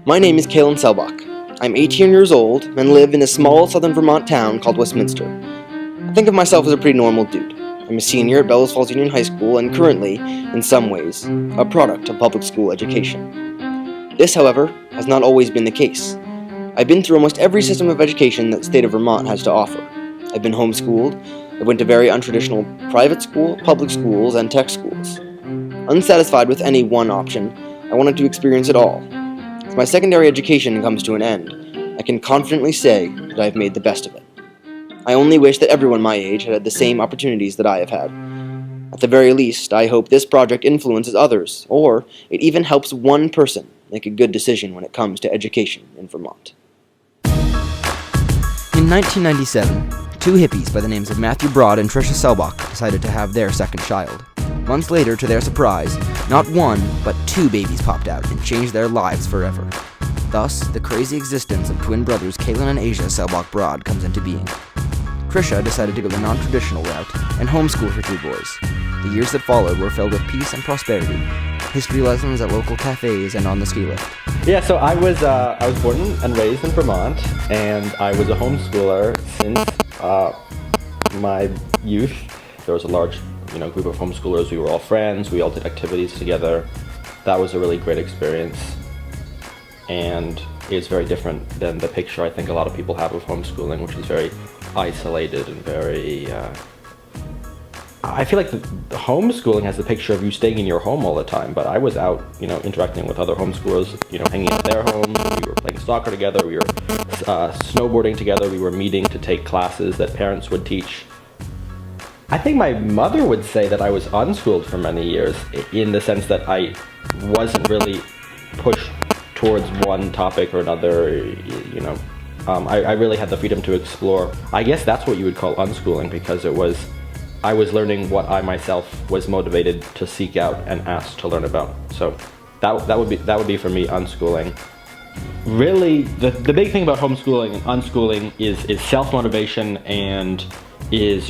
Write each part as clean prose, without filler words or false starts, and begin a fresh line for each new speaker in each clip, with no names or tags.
My name is Kaelan Selbach. I'm 18 years old and live in a small southern Vermont town called Westminster. I think of myself as a pretty normal dude. I'm a senior at Bellows Falls Union High School and currently, in some ways, a product of public school education. This, however, has not always been the case. I've been through almost every system of education that the state of Vermont has to offer. I've been homeschooled, I went to very untraditional private school, public schools, and tech schools. Unsatisfied with any one option, I wanted to experience it all. As my secondary education comes to an end, I can confidently say that I have made the best of it. I only wish that everyone my age had had the same opportunities that I have had. At the very least, I hope this project influences others, or it even helps one person make a good decision when it comes to education in Vermont. In 1997, two hippies by the names of Matthew Broad and Tricia Selbach decided to have their second child. Months later, to their surprise, not one, but two babies popped out and changed their lives forever. Thus, the crazy existence of twin brothers Kaelan and Asia Selbach-Broad comes into being. Tricia decided to go the non-traditional route and homeschool her two boys. The years that followed were filled with peace and prosperity, history lessons at local cafes and on the ski lift.
Yeah, so I was born and raised in Vermont, and I was a homeschooler since my youth. There was a large group of homeschoolers. We were all friends. We all did activities together. That was a really great experience, and it's very different than the picture I think a lot of people have of homeschooling, which is very isolated and very I feel like the homeschooling has the picture of you staying in your home all the time, but I was out, interacting with other homeschoolers, hanging out at their homes. We were playing soccer together. We were snowboarding together. We were meeting to take classes that parents would teach. I think my mother would say that I was unschooled for many years, in the sense that I wasn't really pushed towards one topic or another. I really had the freedom to explore. I guess that's what you would call unschooling, because I was learning what I myself was motivated to seek out and ask to learn about. So that would be for me unschooling. Really, the big thing about homeschooling and unschooling is self-motivation, and is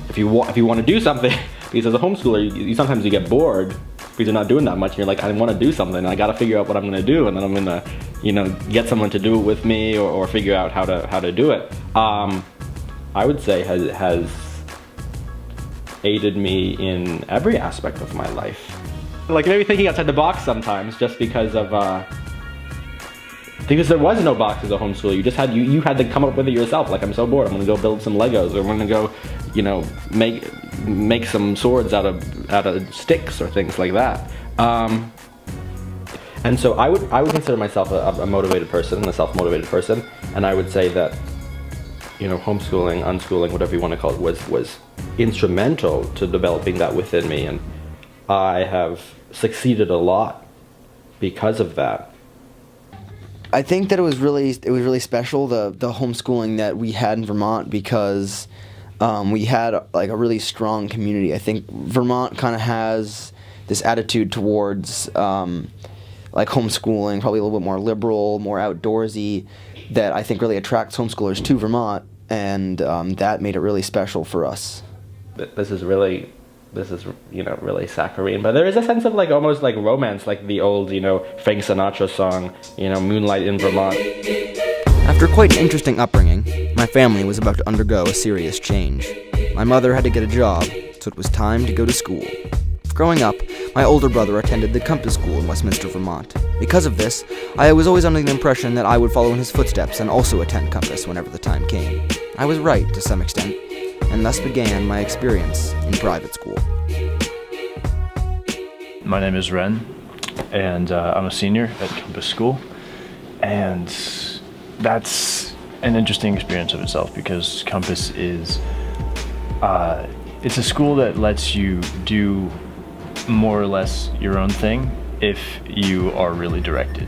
if you want to do something, because as a homeschooler you sometimes you get bored because you're not doing that much, and you're like, I want to do something, and I got to figure out what I'm going to do, and then I'm going to get someone to do it with me, or figure out how to do it. I would say has aided me in every aspect of my life. Like, maybe thinking outside the box sometimes, just because there was no box as a homeschooler. You just had you had to come up with it yourself. Like, I'm so bored, I'm gonna go build some Legos, or I'm gonna go make some swords out of sticks or things like that. And so I would consider myself a motivated person, a self-motivated person, and I would say that homeschooling, unschooling, whatever you want to call it, was instrumental to developing that within me, and I have succeeded a lot because of that.
I think that it was really special, the homeschooling that we had in Vermont, because we had like a really strong community. I think Vermont kind of has this attitude towards like homeschooling, probably a little bit more liberal, more outdoorsy, that I think really attracts homeschoolers to Vermont, and that made it really special for us.
This is really saccharine, but there is a sense of almost like romance, like the old Frank Sinatra song, Moonlight in Vermont.
After quite an interesting upbringing, my family was about to undergo a serious change. My mother had to get a job, so it was time to go to school. Growing up, my older brother attended the Compass School in Westminster, Vermont. Because of this, I was always under the impression that I would follow in his footsteps and also attend Compass whenever the time came. I was right to some extent, and thus began my experience in private school.
My name is Ren, and I'm a senior at Compass School, and that's an interesting experience of itself, because Compass is it's a school that lets you do more or less your own thing if you are really directed.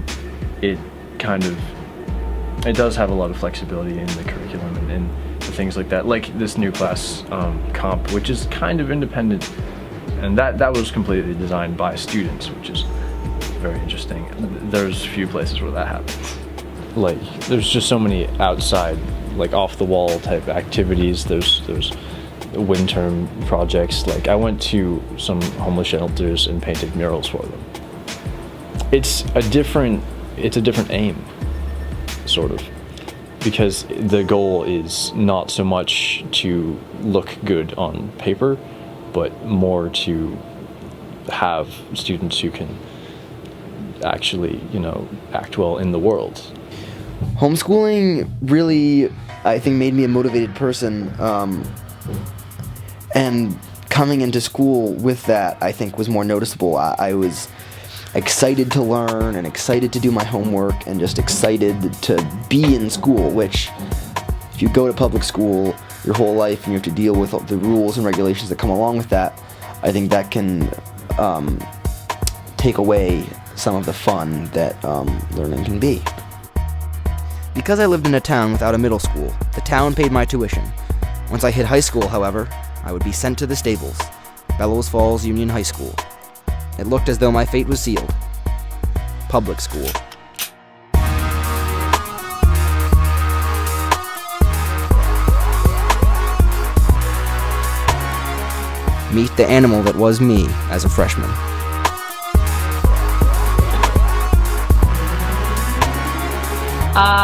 It does have a lot of flexibility in the curriculum and things like that, like this new class comp, which is kind of independent, and that was completely designed by students, which is very interesting. There's few places where that happens. Like, there's just so many outside, like off the wall type activities. There's wind term projects. Like, I went to some homeless shelters and painted murals for them. It's a different it's a different aim, sort of, because the goal is not so much to look good on paper, but more to have students who can actually, act well in the world.
Homeschooling really, I think, made me a motivated person, and coming into school with that, I think, was more noticeable. I was excited to learn and excited to do my homework and just excited to be in school, which, if you go to public school your whole life and you have to deal with all the rules and regulations that come along with that, I think that can take away some of the fun that learning can be. Because I lived in a town without a middle school, the town paid my tuition. Once I hit high school, however, I would be sent to the stables, Bellows Falls Union High School. It looked as though my fate was sealed. Public school. Meet the animal that was me as a freshman.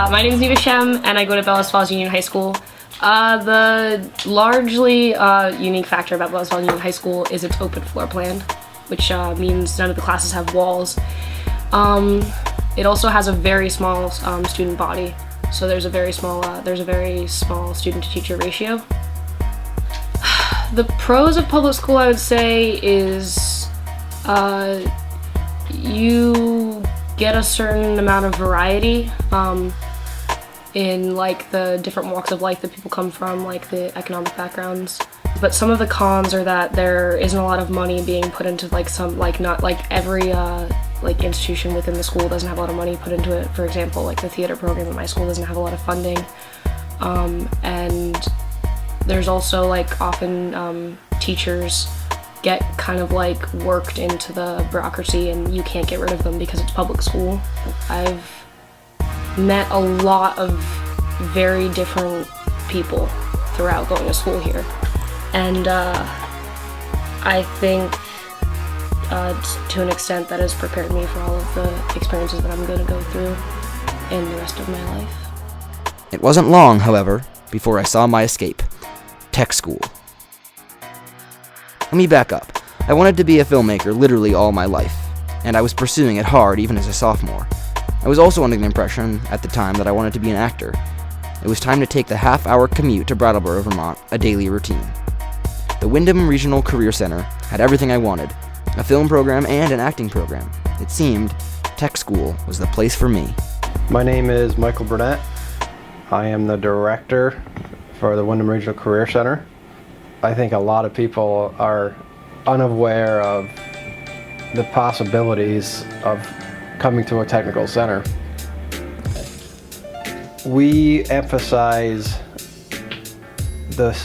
My name is Neva Shem, and I go to Bellows Falls Union High School. The largely unique factor about Bellows Falls Union High School is its open floor plan, which means none of the classes have walls. It also has a very small student body, so there's a very small student-to-teacher ratio. The pros of public school, I would say, is you get a certain amount of variety in like the different walks of life that people come from, like the economic backgrounds. But some of the cons are that there isn't a lot of money being put into not every institution within the school doesn't have a lot of money put into it. For example, like the theater program at my school doesn't have a lot of funding, and there's also often teachers get kind of worked into the bureaucracy, and you can't get rid of them because it's public school. I've met a lot of very different people throughout going to school here, and I think to an extent that has prepared me for all of the experiences that I'm going to go through in the rest of my life.
It wasn't long, however, before I saw my escape. Tech school. Let me back up. I wanted to be a filmmaker literally all my life, and I was pursuing it hard even as a sophomore. I was also under the impression at the time that I wanted to be an actor. It was time to take the half-hour commute to Brattleboro, Vermont, a daily routine. The Wyndham Regional Career Center had everything I wanted, a film program and an acting program. It seemed tech school was the place for me.
My name is Michael Burnett. I am the director for the Wyndham Regional Career Center. I think a lot of people are unaware of the possibilities of coming to a technical center. We emphasize the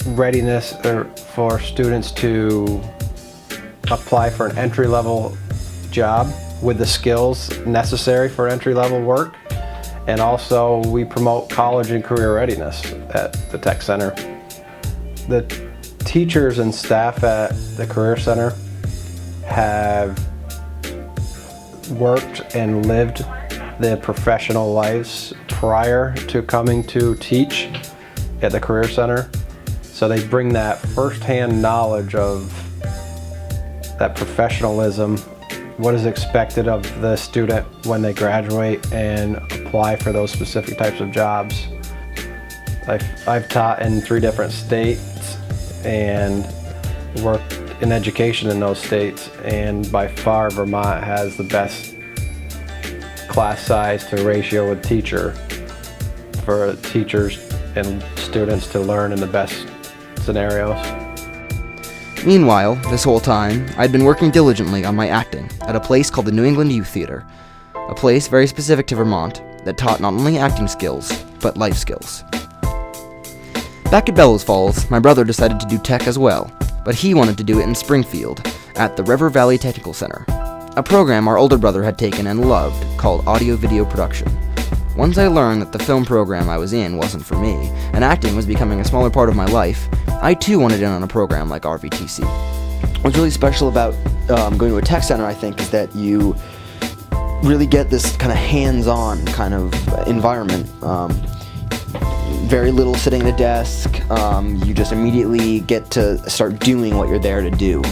readiness for students to apply for an entry-level job with the skills necessary for entry-level work. And also we promote college and career readiness at the Tech Center. The teachers and staff at the Career Center have worked and lived their professional lives prior to coming to teach at the Career Center. So they bring that firsthand knowledge of that professionalism, what is expected of the student when they graduate and apply for those specific types of jobs. I've taught in 3 different states and worked in education in those states, and by far Vermont has the best class size to ratio with teacher for teachers and students to learn in the best scenarios.
Meanwhile, this whole time, I'd been working diligently on my acting at a place called the New England Youth Theater, a place very specific to Vermont that taught not only acting skills, but life skills. Back at Bellows Falls, my brother decided to do tech as well, but he wanted to do it in Springfield, at the River Valley Technical Center, a program our older brother had taken and loved called audio-video production. Once I learned that the film program I was in wasn't for me, and acting was becoming a smaller part of my life, I too wanted in on a program like RVTC. What's really special about going to a tech center, I think, is that you really get this kind of hands-on kind of environment. Very little sitting at a desk. You just immediately get to start doing what you're there to do.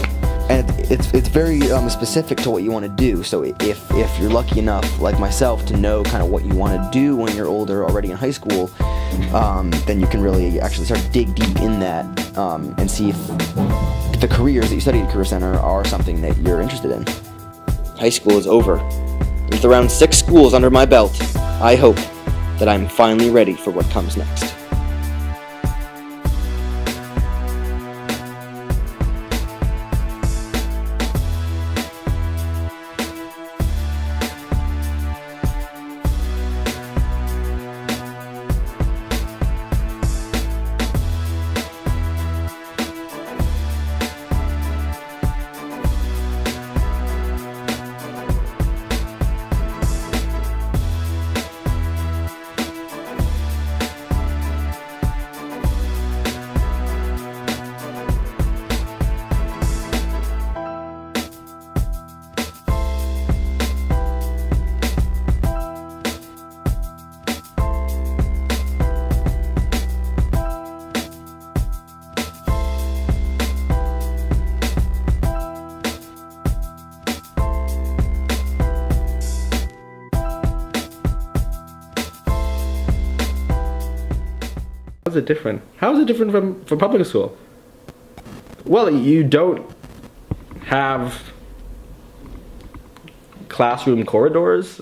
And it's very specific to what you want to do. So if you're lucky enough, like myself, to know kind of what you want to do when you're older, already in high school, then you can really actually start to dig deep in that and see if the careers that you study at Career Center are something that you're interested in. High school is over. With around 6 schools under my belt, I hope that I'm finally ready for what comes next.
How's it different? How is it different from public school? Well, you don't have classroom corridors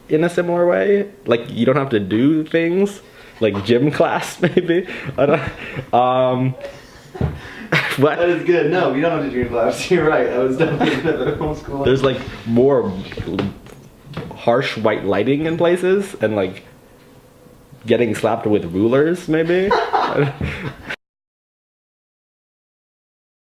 in a similar way. Like, you don't have to do things like gym class, maybe. I don't. What?
That is good. No, you don't have to do class. You're right. I was definitely at homeschool.
There's like more harsh white lighting in places, and like getting slapped with rulers, maybe.